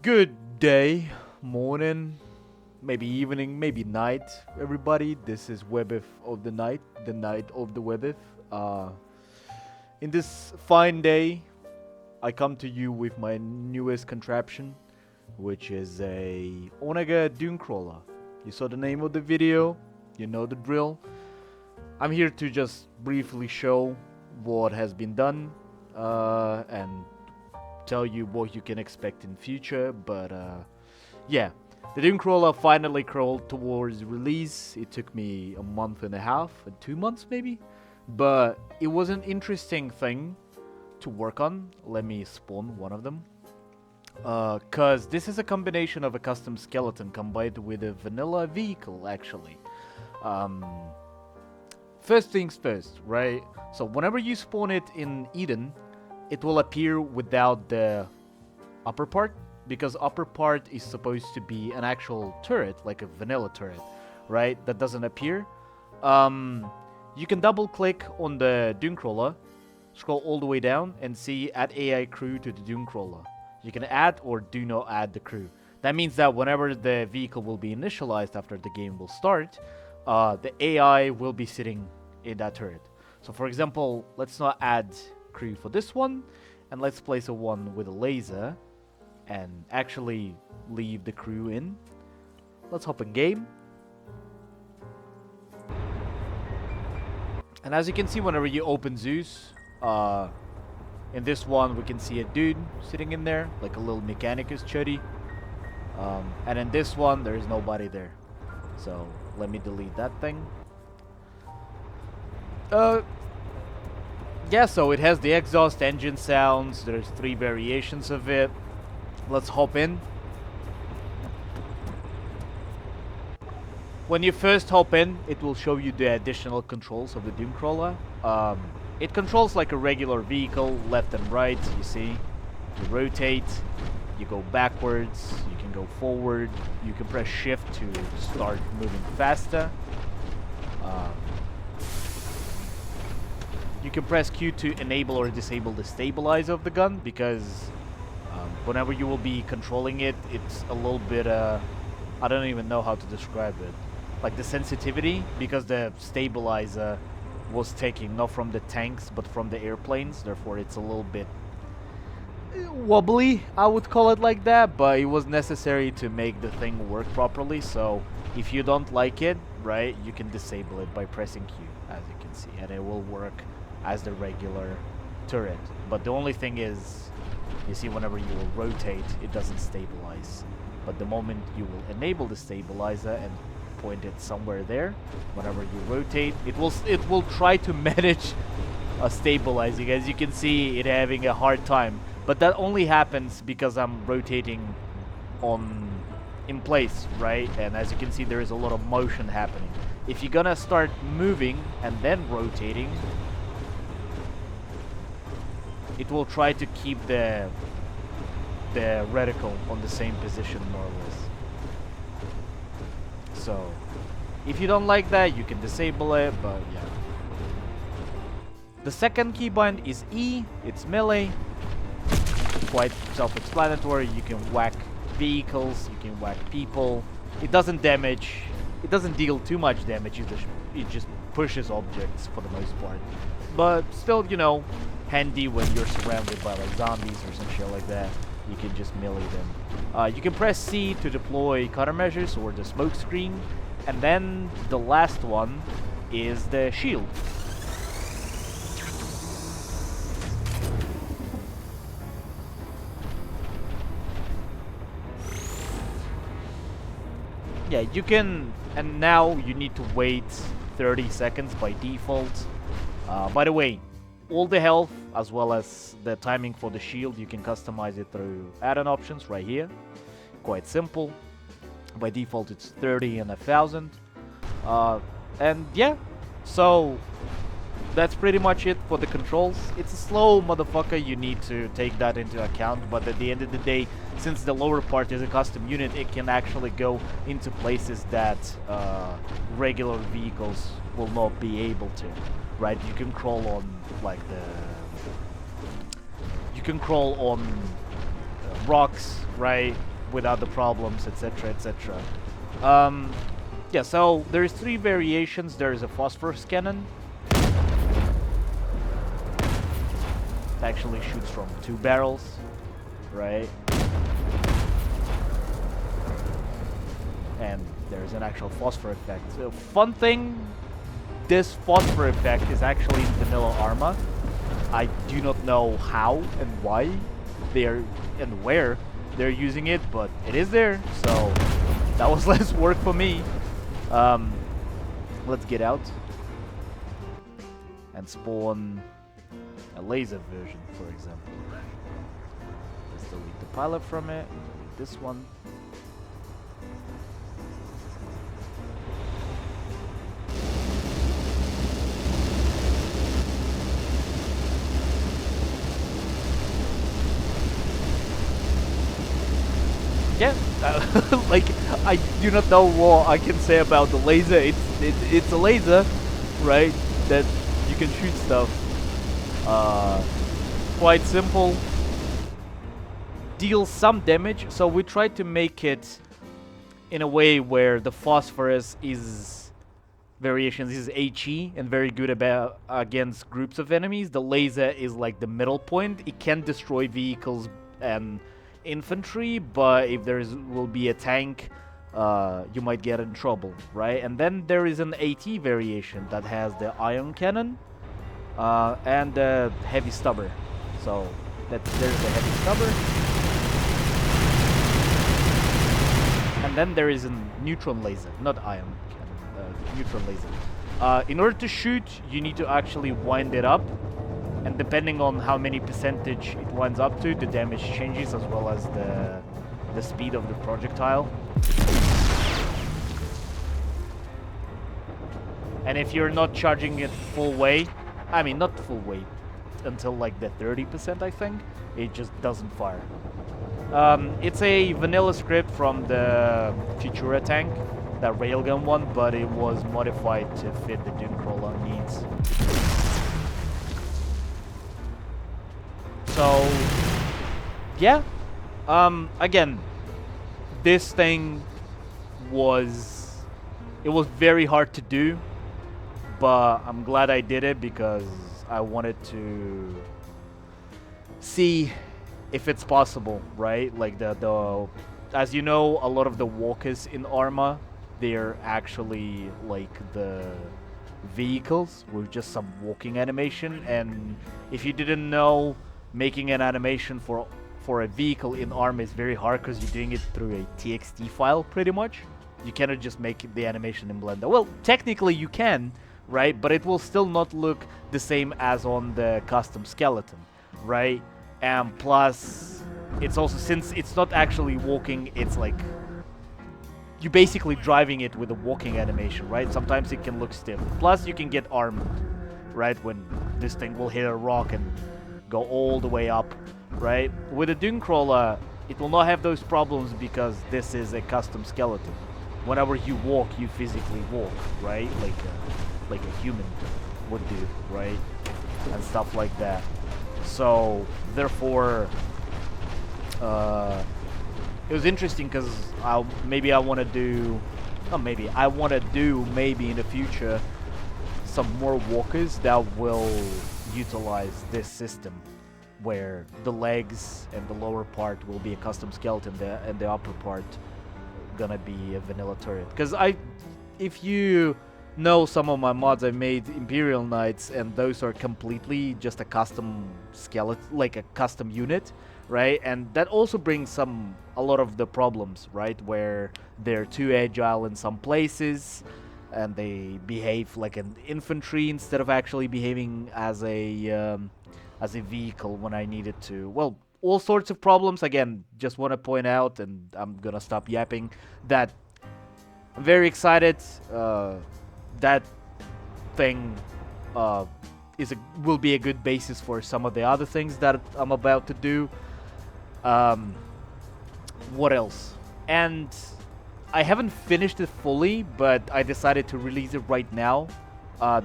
Good day, morning, maybe evening, maybe night, everybody. This is Webif of the night of the Webif. In this fine day, I come to you with my newest contraption, which is a Onager Dunecrawler. You saw the name of the video, you know the drill. I'm here to just briefly show what has been done and tell you what you can expect in future. But yeah, the Dunecrawler finally crawled towards release. It took me a month and a half, 2 months maybe, but it was an interesting thing to work on. Let me spawn one of them. Cause this is a combination of a custom skeleton combined with a vanilla vehicle actually. First things first, right? So whenever you spawn it in Eden, it will appear without the upper part, because upper part is supposed to be an actual turret, like a vanilla turret, right? That doesn't appear. You can double click on the Dunecrawler, scroll all the way down and see add AI crew to the Dunecrawler. You can add or do not add the crew. That means that whenever the vehicle will be initialized after the game will start, the AI will be sitting in that turret. So for example, let's not add crew for this one, and let's place a one with a laser and actually leave the crew in. Let's hop in game. And as you can see, whenever you open Zeus, in this one we can see a dude sitting in there, like a little Mechanicus chuddy. And in this one, there is nobody there. So let me delete that thing. Yeah, so it has the exhaust engine sounds. There's 3 variations of it. Let's hop in. When you first hop in, it will show you the additional controls of the Dunecrawler. It controls like a regular vehicle, left and right, you see. You rotate, you go backwards, you can go forward, you can press shift to start moving faster. You can press Q to enable or disable the stabilize of the gun, because whenever you will be controlling it, it's a little bit, I don't even know how to describe it. Like the sensitivity, because the stabilizer was taking not from the tanks but from the airplanes, therefore it's a little bit wobbly, I would call it like that, but it was necessary to make the thing work properly. So if you don't like it, right, you can disable it by pressing Q, as you can see, and it will work as the regular turret. But the only thing is, you see, whenever you will rotate, it doesn't stabilize. But the moment you will enable the stabilizer and point it somewhere there, whenever you rotate, it will try to manage stabilizing. As you can see, it having a hard time. But that only happens because I'm rotating in place, right? And as you can see, there is a lot of motion happening. If you're gonna start moving and then rotating, it will try to keep the reticle on the same position, more or less. So if you don't like that, you can disable it, but yeah. The second keybind is E, it's melee. Quite self-explanatory. You can whack vehicles, you can whack people. It doesn't damage, it doesn't deal too much damage, it just pushes objects for the most part. But still, you know, handy when you're surrounded by like zombies or some shit like that. You can just melee them. You can press C to deploy countermeasures or the smoke screen. And then the last one is the shield. Yeah, you can, and now you need to wait 30 seconds by default. By the way, all the health as well as the timing for the shield, you can customize it through add-on options right here. Quite simple. By default it's 30 and 1000. And yeah, so that's pretty much it for the controls. It's a slow motherfucker, you need to take that into account, but at the end of the day, since the lower part is a custom unit, it can actually go into places that regular vehicles will not be able to, right? You can crawl on like you can crawl on rocks, right, without the problems, etc., etc. Yeah, so there's 3 variations. There is a phosphorus cannon. It actually shoots from 2 barrels, right? And there's an actual phosphor effect. So fun thing, this phosphor effect is actually in vanilla Arma. I do not know how and why they're and where they're using it, but it is there, so that was less work for me. Let's get out and spawn a laser version, for example. Let's delete the pilot from it, delete this one. Yeah, like, I do not know what I can say about the laser. It's a laser, right, that you can shoot stuff. Quite simple. Deals some damage, so we tried to make it in a way where the phosphorus is variations is HE and very good about against groups of enemies. The laser is like the middle point. It can destroy vehicles and infantry, but if there will be a tank, you might get in trouble, right? And then there is an AT variation that has the ion cannon and the heavy stubber. So there's the heavy stubber, and then there is a neutron laser, not ion cannon, neutron laser. In order to shoot, you need to actually wind it up. And depending on how many percentage it winds up to, the damage changes as well as the speed of the projectile. And if you're not charging it full weight, I mean not full weight, until like the 30% I think, it just doesn't fire. It's a vanilla script from the Futura tank, that railgun one, but it was modified to fit the Dunecrawler needs. So, yeah, again, this thing was very hard to do, but I'm glad I did it because I wanted to see if it's possible, right? Like as you know, a lot of the walkers in Arma, they're actually like the vehicles with just some walking animation, and if you didn't know, making an animation for a vehicle in Arma is very hard because you're doing it through a TXT file, pretty much. You cannot just make the animation in Blender. Well, technically you can, right? But it will still not look the same as on the custom skeleton, right? And plus, it's also, since it's not actually walking, it's like you're basically driving it with a walking animation, right? Sometimes it can look stiff. Plus, you can get armored, right? When this thing will hit a rock and go all the way up, right? With a Dunecrawler, it will not have those problems because this is a custom skeleton. Whenever you walk, you physically walk, right? Like a human would do, right? And stuff like that. So, therefore, it was interesting because maybe I want to do, maybe in the future, some more walkers that will utilize this system where the legs and the lower part will be a custom skeleton and the upper part gonna be a vanilla turret. Because if you know some of my mods, I made Imperial Knights and those are completely just a custom skeleton, like a custom unit, right? And that also brings a lot of the problems, right? Where they're too agile in some places and they behave like an infantry instead of actually behaving as a vehicle when I needed to. Well, all sorts of problems. Again, just want to point out, and I'm gonna stop yapping, that I'm very excited. That thing will be a good basis for some of the other things that I'm about to do. What else? And I haven't finished it fully, but I decided to release it right now.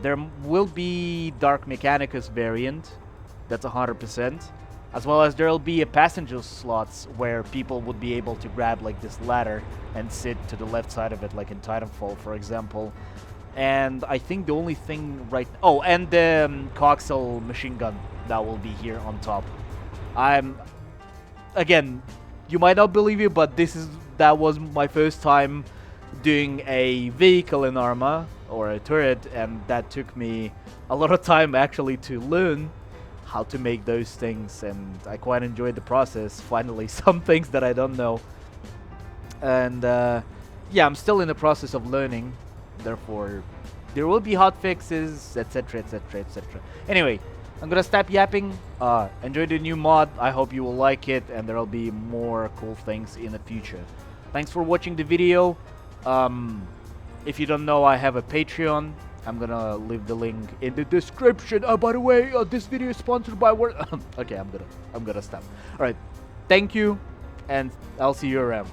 There will be Dark Mechanicus variant. That's 100%. as well as there'll be a passenger slots where people would be able to grab like this ladder and sit to the left side of it, like in Titanfall, for example. And I think the only thing right... Oh, and the coaxial machine gun that will be here on top. Again, you might not believe it, but that was my first time doing a vehicle in Arma, or a turret, and that took me a lot of time actually to learn how to make those things, and I quite enjoyed the process. Finally, some things that I don't know. And yeah, I'm still in the process of learning. Therefore, there will be hot fixes, etc, etc, etc. Anyway, I'm gonna stop yapping. Enjoy the new mod. I hope you will like it, and there'll be more cool things in the future. Thanks for watching the video. If you don't know, I have a Patreon. I'm gonna leave the link in the description. Oh, by the way, this video is sponsored by Okay, I'm gonna stop. All right, thank you, and I'll see you around.